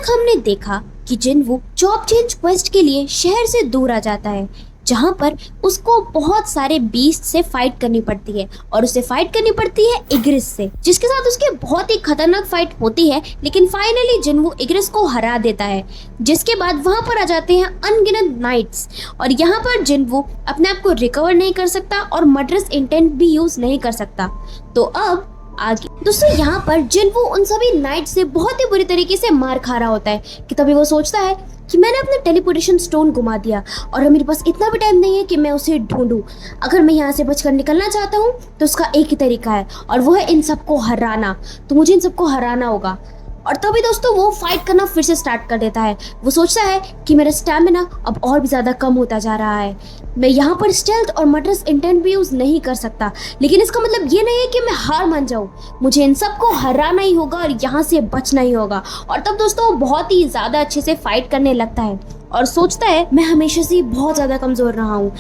तक हमने देखा कि जिनवू जॉब चेंज क्वेस्ट के लिए शहर से दूर आ जाता है, जहाँ पर उसको बहुत सारे बीस्ट से फाइट करनी पड़ती है और उसे फाइट करनी पड़ती है इग्रिस से, जिसके साथ उसके बहुत ही खतरनाक फाइट होती है। लेकिन फाइनली जिनवू इग्रिस को हरा देता है, जिसके बाद वहाँ पर आ जाते हैं अनगिनत नाइट्स और यहाँ पर जिनवू अपने आप को रिकवर नहीं कर सकता और मर्डरस इंटेंट भी यूज नहीं कर सकता। तो अब आगे दोस्तों यहाँ पर जिनवू उन सभी नाइट से बहुत ही बुरी तरीके से मार खा रहा होता है कि तभी वो सोचता है कि मैंने अपना टेलीपोर्टेशन स्टोन घुमा दिया और मेरे पास इतना भी टाइम नहीं है कि मैं उसे ढूंढूं। अगर मैं यहाँ से बचकर निकलना चाहता हूँ तो उसका एक ही तरीका है और वो है इन सबको हराना। तो मुझे इन सबको हराना होगा। और तभी दोस्तों वो फाइट करना फिर से स्टार्ट कर देता है। वो सोचता है कि मेरा स्टैमिना अब और भी ज़्यादा कम होता जा रहा है, मैं यहाँ पर स्टेल्थ और मर्डरस इंटेंट भी यूज़ नहीं कर सकता। लेकिन इसका मतलब ये नहीं है कि मैं हार मान जाऊँ, मुझे इन सबको हराना ही होगा और यहाँ से बचना ही होगा। और तब दोस्तों वो बहुत ही ज़्यादा अच्छे से फाइट करने लगता है और सोचता है मैं हमेशा से बहुत ज़्यादा कमज़ोर रहा हूँ,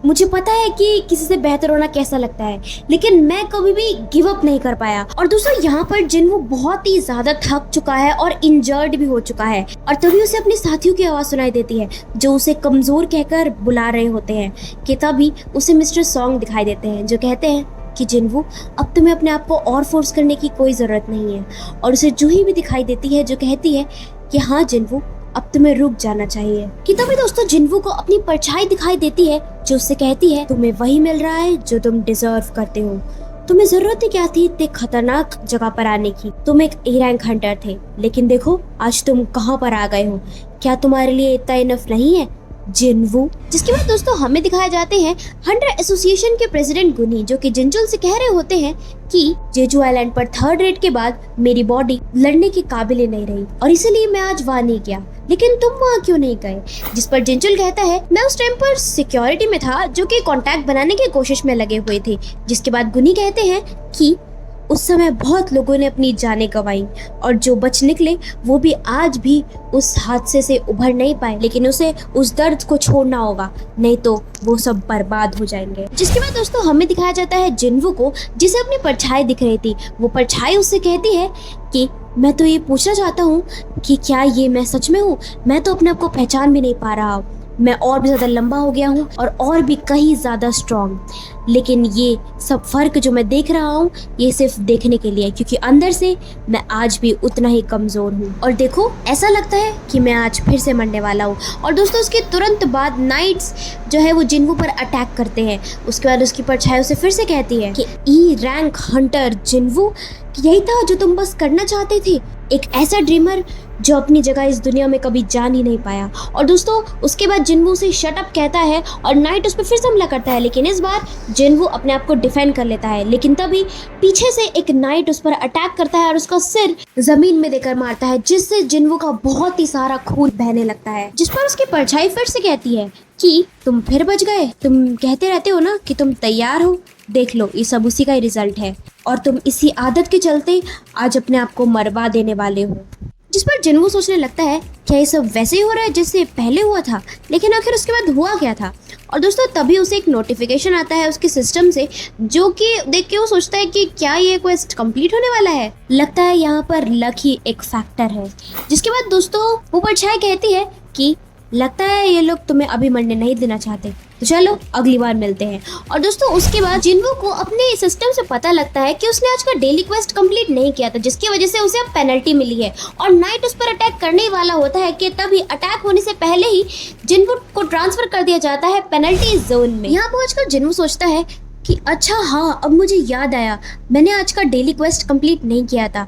मुझे पता है कि किसी से बेहतर होना कैसा लगता है, लेकिन मैं कभी भी गिव अप नहीं कर पाया। और दोस्तों यहाँ पर जिनवू बहुत ही ज्यादा थक चुका है और इंजर्ड भी हो चुका है और तभी उसे अपने साथियों की आवाज सुनाई देती है जो उसे कमजोर कहकर बुला रहे होते हैं। कि तभी उसे मिस्टर सॉन्ग दिखाई देते हैं जो कहते हैं कि जिनवू अब तुम्हें अपने आप को और फोर्स करने की कोई जरूरत नहीं है। और उसे जूही भी दिखाई देती है जो कहती है कि हाँ जिनवू अब तुम्हें रुक जाना चाहिए। कि तभी दोस्तों जिनवू को अपनी परछाई दिखाई देती है जो उससे कहती है तुम्हें वही मिल रहा है जो तुम डिजर्व करते हो, तुम्हें जरूरत ही क्या थी इतने खतरनाक जगह पर आने की, तुम एक ए रैंक हंटर थे लेकिन देखो आज तुम कहाँ पर आ गए हो, क्या तुम्हारे लिए इतना इनफ नहीं है जिनवू। जिसके बाद दोस्तों हमें दिखाए जाते हैं हंटर एसोसिएशन के प्रेसिडेंट गुनी जो कि जिनचुल से कह रहे होते हैं कि जेजू आइलैंड पर थर्ड रेट के बाद मेरी बॉडी लड़ने के काबिल ही नहीं रही और इसीलिए मैं आज वहाँ नहीं गया, लेकिन तुम वहाँ क्यों नहीं गए। जिस पर जिनचुल कहता है मैं उस टाइम पर सिक्योरिटी में था जो कि कांटेक्ट बनाने की कोशिश में लगे हुए थे। जिसके बाद गुनी कहते हैं कि उस समय बहुत लोगों ने अपनी जानें गंवाई और जो बच निकले वो भी आज भी उस हादसे से उभर नहीं पाए, लेकिन उसे उस दर्द को छोड़ना होगा नहीं तो वो सब बर्बाद हो जाएंगे। जिसके बाद दोस्तों हमें दिखाया जाता है जिनवू को जिसे अपनी परछाई दिख रही थी। वो परछाई उससे कहती है कि मैं तो ये पूछना चाहता हूँ कि क्या ये मैं सच में हूँ, मैं तो अपने आप को पहचान भी नहीं पा रहा हूँ, मैं और भी ज़्यादा लंबा हो गया हूँ और भी कहीं ज़्यादा स्ट्रॉन्ग, लेकिन ये सब फर्क जो मैं देख रहा हूँ ये सिर्फ देखने के लिए, क्योंकि अंदर से मैं आज भी उतना ही कमज़ोर हूँ और देखो ऐसा लगता है कि मैं आज फिर से मरने वाला हूँ। और दोस्तों उसके तुरंत बाद नाइट्स जो है वो जिनवू पर अटैक करते हैं। उसके बाद उसकी परछाई उसे फिर से कहती है कि ई रैंक हंटर जिनवू यही था जो तुम बस करना चाहते थे, एक ऐसा ड्रीमर जो अपनी जगह इस दुनिया में कभी जान ही नहीं पाया। और दोस्तों उसके बाद जिनवू से शट अप कहता है और नाइट उस पर फिर से हमला करता है, लेकिन इस बार जिनवू अपने आप को डिफेंड कर लेता है। लेकिन तभी पीछे से एक नाइट उस पर अटैक करता है और उसका सिर जमीन में देकर मारता है, जिससे जिनवू का बहुत ही सारा खून बहने लगता है। जिस पर उसकी परछाई फिर से कहती है कि तुम फिर बच गए, तुम कहते रहते हो ना कि तुम तैयार हो, देख लो ये सब उसी का ही रिजल्ट है और तुम इसी आदत के चलते आज अपने आप को मरवा देने वाले हो। जिस पर जिनवू सोचने लगता है क्या ये सब वैसे ही हो रहा है जैसे पहले हुआ था, लेकिन आखिर उसके बाद हुआ क्या था। और दोस्तों तभी उसे एक नोटिफिकेशन आता है उसके सिस्टम से जो कि देख के वो सोचता है कि क्या ये क्वेस्ट कंप्लीट होने वाला है। लगता है यहाँ पर लक ही एक फैक्टर है। जिसके बाद दोस्तों वो परछाई कहती है कि लगता है ये लोग तुम्हें अभी मरने नहीं देना चाहते, तो चलो अगली बार मिलते हैं। और दोस्तों उसके बाद जिनवू को अपने सिस्टम से पता लगता है कि उसने आज का डेली क्वेस्ट कंप्लीट नहीं किया था, जिसकी वजह से उसे अब पेनल्टी मिली है और नाइट उस पर अटैक करने वाला होता है कि तभी अटैक होने से पहले ही जिनवू को ट्रांसफर कर दिया जाता है पेनल्टी जोन में। यहाँ पहुंचकर जिनवू सोचता है कि अच्छा हाँ अब मुझे याद आया, मैंने आज का डेली क्वेस्ट कंप्लीट नहीं किया था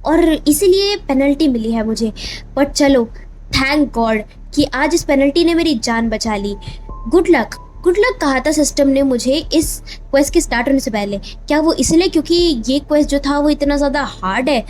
और इसीलिए पेनल्टी मिली है मुझे। बट चलो थैंक गॉड कि आज इस पेनल्टी ने मेरी जान बचा ली। गुड लक कहा था सिस्टम ने मुझे इस क्वेस्ट के स्टार्ट होने से पहले। क्या वो इसलिए क्योंकि ये क्वेस्ट जो था वो इतना ज़्यादा हार्ड है,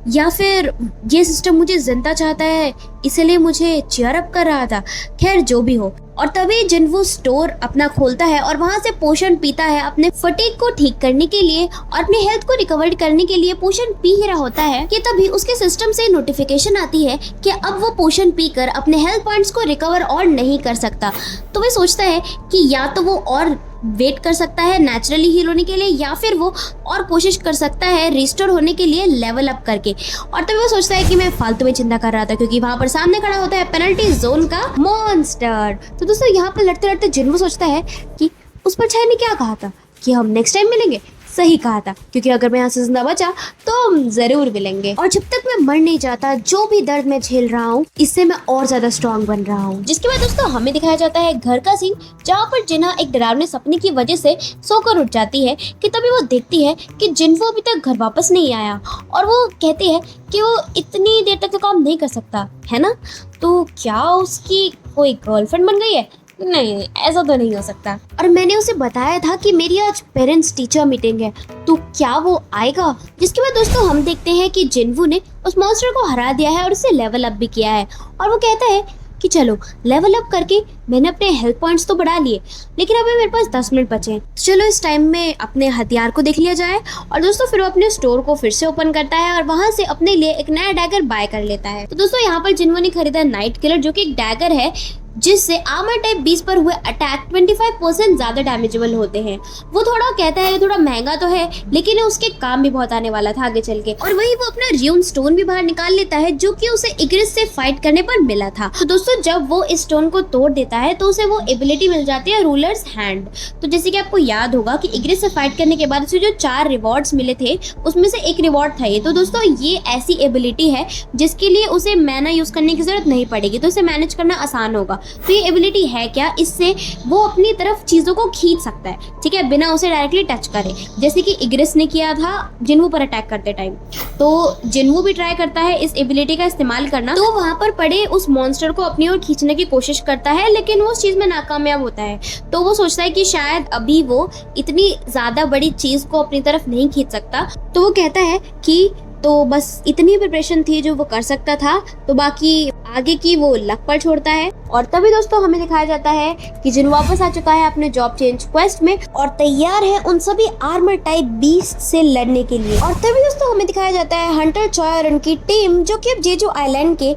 या फिर ये सिस्टम मुझे जिंदा चाहता है इसलिए मुझे चीयर अप कर रहा था। खैर जो भी हो। और तभी जिनवू स्टोर अपना खोलता है और वहाँ से पोशन पीता है अपने फटीग को ठीक करने के लिए और अपनी हेल्थ को रिकवर करने के लिए पोशन पी ही रहा होता है कि तभी उसके सिस्टम से नोटिफिकेशन आती है कि अब वो पोशन पीकर अपने हेल्थ पॉइंट्स को रिकवर और नहीं कर सकता। तो वह सोचता है कि या तो वो और वेट कर सकता है नेचुरली हील होने के लिए, या फिर वो और कोशिश कर सकता है रिस्टोर होने के लिए लेवल अप करके। और तभी वो सोचता है कि मैं फालतू में चिंता कर रहा था, क्योंकि वहां पर सामने खड़ा होता है पेनल्टी जोन का मॉन्स्टर। तो दोस्तों यहाँ पर लड़ते लड़ते जिन्वो सोचता है कि उस पर छाई ने क्या कहा था कि हम नेक्स्ट टाइम मिलेंगे। सही कहा था, क्योंकि अगर मैं यहाँ से जिंदा बचा तो हम जरूर मिलेंगे। और जब तक मैं मर नहीं जाता, जो भी दर्द मैं झेल रहा हूँ, इससे मैं और ज्यादा स्ट्रांग बन रहा हूँ। जिसके बाद दोस्तों हमें दिखाया जाता है घर का सीन, जहाँ पर जिन्हा एक डरावने सपने की वजह से सोकर उठ जाती है कि तभी वो देखती है कि जिन्वो अभी तक घर वापस नहीं आया। और वो कहती है कि वो इतनी देर तक तो काम नहीं कर सकता है ना, तो क्या उसकी कोई गर्लफ्रेंड बन गई है? नहीं, ऐसा तो नहीं हो सकता। और मैंने उसे बताया था कि मेरी आज पेरेंट्स टीचर मीटिंग है, तो क्या वो आएगा? जिसके बाद दोस्तों हम देखते हैं कि जिन्वो ने उस मॉन्स्टर को हरा दिया है और उसे लेवल अप भी किया है। और वो कहता है कि चलो लेवल अप करके मैंने अपने हेल्थ पॉइंट्स तो बढ़ा लिए, लेकिन अभी मेरे पास 10 मिनट बचे हैं, चलो इस टाइम में अपने हथियार को देख लिया जाए। और दोस्तों फिर वो अपने स्टोर को फिर से ओपन करता है और वहां से अपने लिए एक नया डैगर बाय कर लेता है। तो दोस्तों यहाँ पर जिन्वो ने खरीदा नाइट किलर, जो कि एक डैगर है जिससे आर्मर टाइप 20 पर हुए अटैक 25% ज्यादा डैमेजेबल होते हैं। वो थोड़ा कहता है थोड़ा महंगा तो है, लेकिन उसके काम भी बहुत आने वाला था आगे चल के। और वही वो अपना र्यून स्टोन भी बाहर निकाल लेता है, जो कि उसे इग्रिस से फाइट करने पर मिला था। तो दोस्तों जब वो इस स्टोन को तोड़ देता है तो उसे वो एबिलिटी मिल जाती है रूलर्स हैंड। तो जैसे कि आपको याद होगा कि इग्रिस से फाइट करने के बाद उसे जो 4 रिवॉर्ड्स मिले थे, उसमें से एक रिवॉर्ड था ये। तो दोस्तों ये ऐसी एबिलिटी है जिसके लिए उसे मैना यूज करने की जरूरत नहीं पड़ेगी, तो उसे मैनेज करना आसान होगा। तो ये एबिलिटी है क्या? इससे वो अपनी तरफ चीजों को खींच सकता है, ठीक है, बिना उसे डायरेक्टली टच करे, जैसे कि इग्रिस ने किया था जिन्वो पर अटैक करते टाइम। तो जिन्वो भी ट्राई करता है इस एबिलिटी का इस्तेमाल करना, तो वहां पर पड़े उस मॉन्स्टर को अपनी ओर खींचने की कोशिश करता है, लेकिन वो उस चीज में नाकामयाब होता है। तो वो सोचता है कि शायद अभी वो इतनी ज्यादा बड़ी चीज को अपनी तरफ नहीं खींच सकता। तो वो कहता है कि तो बस इतनी प्रिपरेशन थी जो वो कर सकता था, तो बाकी आगे की वो लक पर छोड़ता है। और तभी दोस्तों हमें दिखाया जाता है कि जिन्वो वापस आ चुका है अपने जॉब चेंज क्वेस्ट में और तैयार है उन सभी आर्मर टाइप बीस्ट से लड़ने के लिए। और तभी दोस्तों हमें दिखाया जाता है हंटर चॉय और उनकी टीम, जो कि अब जेजू आइलैंड के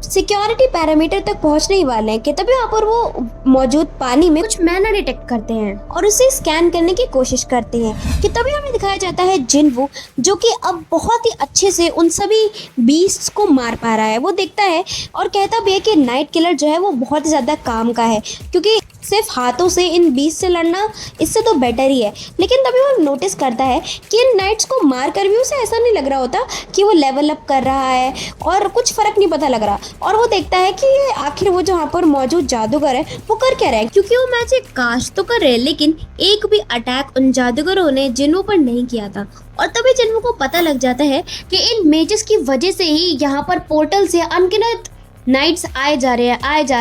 सिक्योरिटी पैरामीटर तक पहुंचने ही वाले हैं कि तभी वहाँ पर वो मौजूद पानी में कुछ मैना डिटेक्ट करते हैं और उसे स्कैन करने की कोशिश करते हैं कि तभी हमें दिखाया जाता है जिन्वो, जो कि अब बहुत ही अच्छे से उन सभी बीस्ट्स को मार पा रहा है। वो देखता है और कहता भी है कि नाइट किलर जो है वो बहुत ही ज़्यादा काम का है, क्योंकि सिर्फ हाथों से इन बीस्ट से लड़ना इससे तो बेटर ही है। लेकिन तभी वो नोटिस करता है कि इन नाइट्स को मार कर भी उसे ऐसा नहीं लग रहा होता कि वो लेवल अप कर रहा है और कुछ फर्क नहीं पता लग रहा। और वो देखता है कि आखिर वो जहाँ पर मौजूद जादूगर है वो कर क्या रहे हैं, क्योंकि वो मैजिक कास्ट तो कर रहे हैं, लेकिन एक भी अटैक उन जादूगरों ने जिन्वो पर नहीं किया था। और तभी जिन्वो को पता लग जाता है कि इन मेजेस की वजह से ही यहाँ पर पोर्टल से अनगिनत नाइट्स आए जा रहे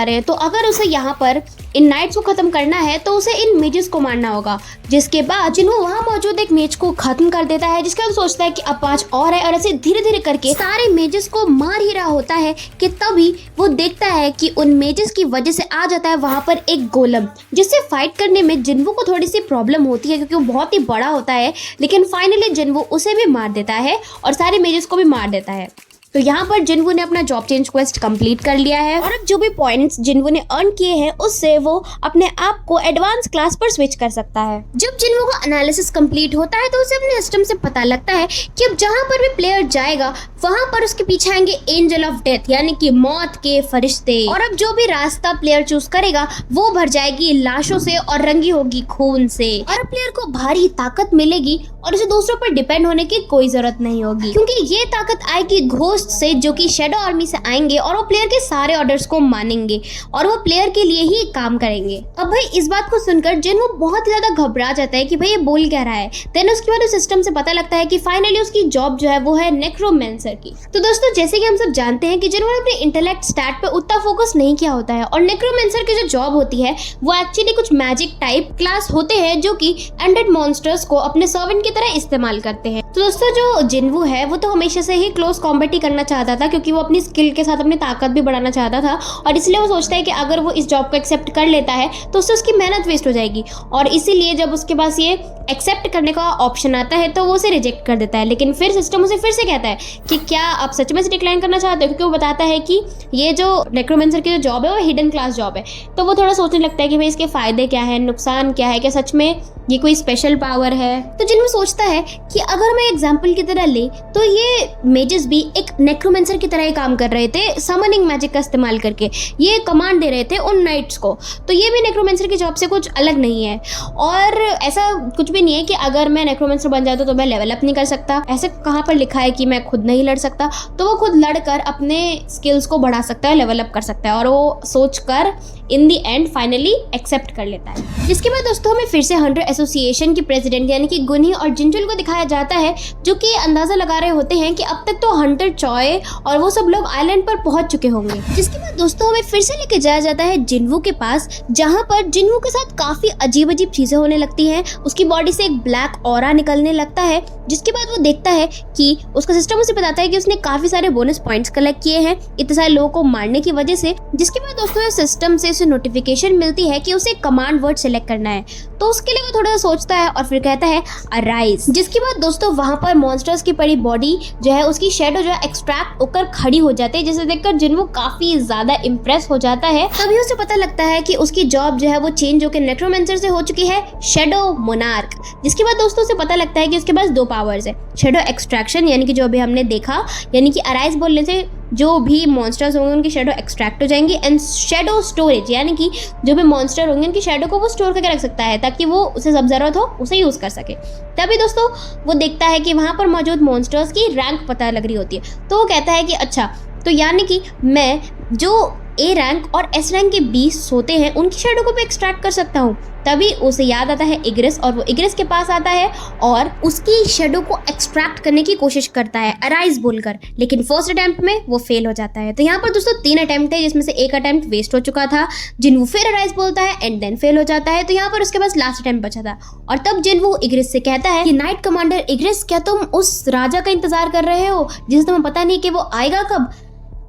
हैं। तो अगर उसे यहाँ पर इन नाइट्स को खत्म करना है तो उसे इन मेजेस को मारना होगा। जिसके बाद जिन्वो वहाँ मौजूद एक मेज को खत्म कर देता है, जिसके बाद सोचता है कि अब 5 और है, और ऐसे धीरे धीरे करके सारे मेजेस को मार ही रहा होता है कि तभी वो देखता है कि उन मेजेस की वजह से आ जाता है वहाँ पर एक गोलम, जिससे फाइट करने में जिन्वो को थोड़ी सी प्रॉब्लम होती है क्योंकि वो बहुत ही बड़ा होता है। लेकिन फाइनली जिन्वो उसे भी मार देता है और सारे मेजेस को भी मार देता है। तो यहाँ पर जिन्वो ने अपना जॉब चेंज क्वेस्ट कंप्लीट कर लिया है और अब जो भी पॉइंट्स जिन्वो ने अर्न किए हैं उससे वो अपने आप को एडवांस क्लास पर स्विच कर सकता है। जब जिन्वो का एनालिसिस कंप्लीट होता है तो उसे अपने सिस्टम से पता लगता है कि अब जहाँ पर भी प्लेयर जाएगा वहाँ पर उसके पीछे आएंगे एंजल ऑफ डेथ, यानी कि मौत के फरिश्ते। और अब जो भी रास्ता प्लेयर चूज करेगा वो भर जाएगी लाशों से और रंगी होगी खून से। और अब प्लेयर को भारी ताकत मिलेगी और उसे दूसरों पर डिपेंड होने की कोई जरूरत नहीं होगी, क्योंकि ये ताकत आएगी घोस्ट से, जो कि शैडो आर्मी से आएंगे और वो प्लेयर के सारे ऑर्डर्स को मानेंगे और वो प्लेयर के लिए ही काम करेंगे। अब भाई इस बात को सुनकर जिन्वो बहुत ही ज्यादा घबरा जाता है कि भाई ये बोल क्या रहा है। देन उसके बाद उस सिस्टम से पता लगता है कि फाइनली उसकी जॉब जो है वो है नेक्रोमेंसर की। तो दोस्तों जैसे कि हम सब जानते हैं कि जिन्वो ने अपने इंटेलेक्ट स्टैट पे उतना फोकस नहीं किया होता है और नेक्रोमेंसर की जो जॉब होती है वो एक्चुअली कुछ मैजिक टाइप क्लास होते हैं जो कि अनडेड मॉन्स्टर्स को अपने सर्वेंट की तरह इस्तेमाल करते हैं। तो दोस्तों जो जिन्वो है वो तो हमेशा से ही क्लोज कॉम्बैट करना चाहता था क्योंकि वो अपनी स्किल के साथ अपनी ताकत भी बढ़ाना चाहता था, और इसलिए वो सोचता है कि अगर वो इस जॉब को एक्सेप्ट कर लेता है तो उससे उसकी मेहनत वेस्ट हो जाएगी, और इसीलिए जब उसके पास ये एक्सेप्ट करने का ऑप्शन आता है तो वो उसे रिजेक्ट कर देता है। लेकिन फिर सिस्टम उसे फिर से कहता है कि क्या आप सच में से डिक्लाइन करना चाहते हो, क्योंकि वो बताता है कि ये जो नेक्रोमेंसर की जो जॉब है वो हिडन क्लास जॉब है। तो वो थोड़ा सोचने लगता है कि भाई इसके फायदे क्या है, नुकसान क्या है, क्या सच में ये कोई स्पेशल पावर है। तो जिनमें सोचता है कि अगर मैं एग्जाम्पल की तरह ले तो ये मेजेस भी एक नेक्रोमेंसर की तरह ही काम कर रहे थे, समनिंग मैजिक का इस्तेमाल करके ये कमांड दे रहे थे उन नाइट्स को। तो ये भी नेक्रोमेंसर की जॉब से कुछ अलग नहीं है, और ऐसा कुछ भी नहीं है कि अगर मैं नेक्रोमेंसर बन जाता तो मैं लेवल अप नहीं कर सकता। ऐसे कहाँ पर लिखा है कि मैं खुद नहीं लड़ सकता? तो वो खुद लड़कर अपने स्किल्स को बढ़ा सकता है, लेवल अप कर सकता है, और वो सोचकर इन दी एंड फाइनली एक्सेप्ट कर लेता है। जिसके बाद दोस्तों हमें फिर से हंटर एसोसिएशन की प्रेसिडेंट यानी कि गुनी और जिंजुल को दिखाया जाता है, जो कि अंदाजा लगा रहे होते हैं कि अब तक तो हंटर चॉय और वो सब लोग आइलैंड पर पहुंच चुके होंगे। जिसके बाद दोस्तों हमें फिर से लेके जाया जाता है जिन्वू के पास, जहां पर जिन्वू के साथ काफी अजीब अजीब चीजें होने लगती हैं। उसकी बॉडी से एक ब्लैक ऑरा निकलने लगता है, जिसके बाद वो देखता है कि उसका सिस्टम उसे बताता है कि उसने काफी सारे बोनस पॉइंट्स कलेक्ट किए हैं इतने सारे लोगों को मारने की वजह से। जिसके बाद दोस्तों सिस्टम से उसे नोटिफिकेशन मिलती है कि उसे कमांड वर्ड सिलेक्ट करना है, तो उसके लिए वो थोड़ा सा सोचता है और फिर कहता है अराइज। जिसके बाद दोस्तों वहां पर मॉन्स्टर्स की पड़ी बॉडी जो है उसकी शेडो जो है एक्सट्रैक्ट होकर खड़ी हो जाती है, जिसे देखकर जिन्वू काफी ज्यादा इम्प्रेस हो जाता है। तभी उसे पता लगता है कि उसकी जॉब जो है वो चेंज होकर नेक्रोमेंसर से हो चुकी है शेडो मोनार्क। जिसके बाद दोस्तों उसे पता लगता है कि उसके पास दो पावर्स है, शेडो एक्सट्रैक्शन यानी कि जो अभी हमने देखा, यानी कि अराइज बोलने से जो भी मॉन्स्टर्स होंगे उनकी शेडो एक्सट्रैक्ट हो जाएंगी, एंड शेडो स्टोरेज यानी कि जो भी मॉन्स्टर होंगे उनकी शेडो को वो स्टोर करके रख सकता है ताकि वो उसे जब जरूरत हो उसे यूज कर सके। तभी दोस्तों वो देखता है कि वहां पर मौजूद मॉन्स्टर्स की रैंक पता लग रही होती है, तो वो कहता है कि अच्छा, तो यानी कि मैं जो ए रैंक और एस रैंक के 20 होते हैं उनकी शेडो को भी एक्सट्रैक्ट कर सकता हूँ। तभी उसे याद आता है इग्रिस, और वो इग्रिस के पास आता है और उसकी शेडो को एक्सट्रैक्ट करने की कोशिश करता है अराइज बोलकर, लेकिन फर्स्ट अटेम्प्ट में वो फेल हो जाता है। तो यहाँ पर दोस्तों 3 अटेम्प्ट है, जिसमें से एक अटेम्प्ट वेस्ट हो चुका था। जिन्वू फिर अराइज बोलता है एंड देन फेल हो जाता है, तो यहाँ पर उसके पास लास्ट अटेम्प्ट बचा था। और तब जिन्वू इग्रिस से कहता है कि नाइट कमांडर इग्रिस, क्या तुम उस राजा का इंतजार कर रहे हो जिसे तुम्हें पता नहीं कि वो आएगा कब?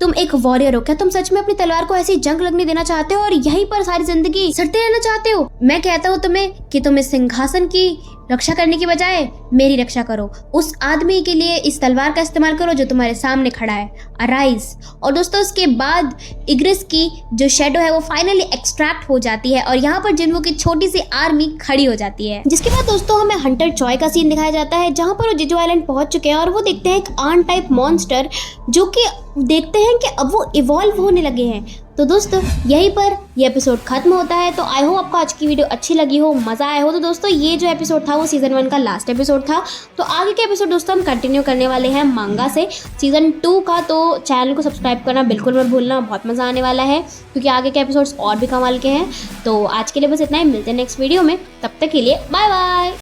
तुम एक वॉरियर हो, क्या तुम सच में अपनी तलवार को ऐसी जंग लगने देना चाहते हो और यहीं पर सारी जिंदगी सड़ते रहना चाहते हो? मैं कहता हूँ तुम्हें कि तुम इस सिंहासन की रक्षा करने की बजाय मेरी रक्षा करो। उस आदमी के लिए इस तलवार का इस्तेमाल करो जो तुम्हारे सामने खड़ा है, अराइज। और दोस्तों उसके बाद इग्रिस की जो शेडो है वो फाइनली एक्सट्रैक्ट हो जाती है, और यहाँ पर जिन्वू की छोटी सी आर्मी खड़ी हो जाती है। जिसके बाद दोस्तों हमें हंटर चॉय का सीन दिखाया जाता है, जहाँ पर वो जिजू आइलैंड पहुंच चुके हैं और वो देखते हैं एक आर्न टाइप मॉन्स्टर, जो कि देखते हैं कि अब वो इवॉल्व होने लगे हैं। तो दोस्तों यहीं पर ये एपिसोड खत्म होता है। तो आई होप आपको आज की वीडियो अच्छी लगी हो, मजा आया हो। तो दोस्तों ये जो एपिसोड था वो सीजन 1 का लास्ट एपिसोड था। तो आगे के एपिसोड दोस्तों हम कंटिन्यू करने वाले हैं मांगा से सीजन 2 का। तो चैनल को सब्सक्राइब करना बिल्कुल मत भूलना, बहुत मजा आने वाला है क्योंकि आगे के एपिसोड्स और भी कमाल के हैं। तो आज के लिए बस इतना ही, मिलते हैं नेक्स्ट वीडियो में, तब तक के लिए बाय बाय।